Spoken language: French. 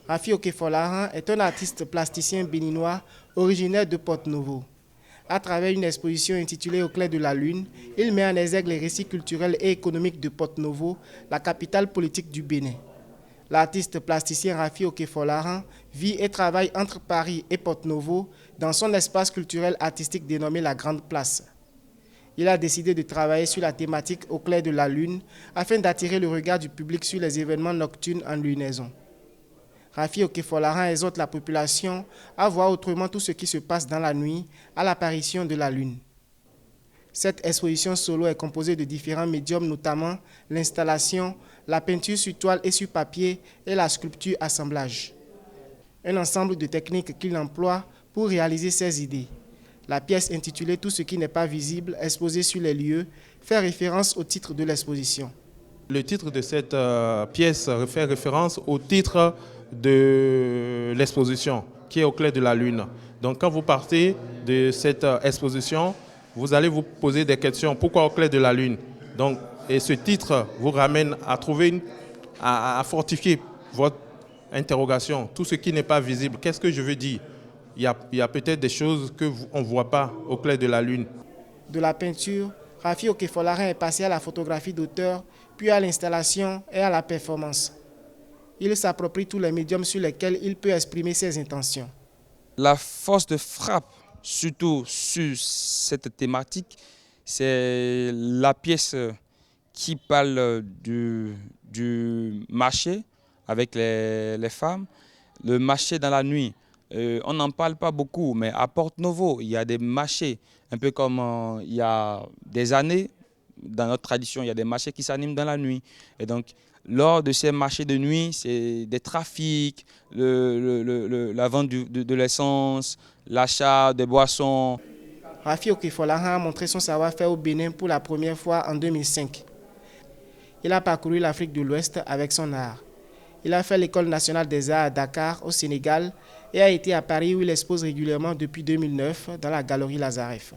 Rafi Okefolaran est un artiste plasticien béninois originaire de Porto-Novo. À travers une exposition intitulée Au clair de la lune, il met en exergue les récits culturels et économiques de Porto-Novo, la capitale politique du Bénin. L'artiste plasticien Rafi Okefolaran vit et travaille entre Paris et Porto-Novo dans son espace culturel artistique dénommé la Grande Place. Il a décidé de travailler sur la thématique Au clair de la lune afin d'attirer le regard du public sur les événements nocturnes en lunaison. Rafi Okefolaran exhorte la population à voir autrement tout ce qui se passe dans la nuit à l'apparition de la lune. Cette exposition solo est composée de différents médiums, notamment l'installation, la peinture sur toile et sur papier et la sculpture assemblage. Un ensemble de techniques qu'il emploie pour réaliser ses idées. La pièce intitulée Tout ce qui n'est pas visible, exposée sur les lieux, fait référence au titre de l'exposition. Le titre de cette pièce fait référence au titre de l'exposition, qui est Au clair de la lune. Donc quand vous partez de cette exposition, vous allez vous poser des questions. Pourquoi Au clair de la lune? Donc, et ce titre vous ramène à trouver, à fortifier votre interrogation. Tout ce qui n'est pas visible, qu'est-ce que je veux dire? Il y a peut-être des choses qu'on ne voit pas au clair de la lune. De la peinture, Rafi Okefolaran est passé à la photographie d'auteur, puis à l'installation et à la performance. Il s'approprie tous les médiums sur lesquels il peut exprimer ses intentions. La force de frappe, surtout sur cette thématique, c'est la pièce qui parle du marché avec les femmes, le marché dans la nuit. On n'en parle pas beaucoup, mais à Porto-Novo, il y a des marchés, un peu comme il y a des années, dans notre tradition, il y a des marchés qui s'animent dans la nuit. Et donc, lors de ces marchés de nuit, c'est des trafics, la vente de l'essence, l'achat des boissons. Rafi Okefolaran a montré son savoir-faire au Bénin pour la première fois en 2005. Il a parcouru l'Afrique de l'Ouest avec son art. Il a fait l'École nationale des arts à Dakar, au Sénégal, et a été à Paris où il expose régulièrement depuis 2009 dans la Galerie Lazareff.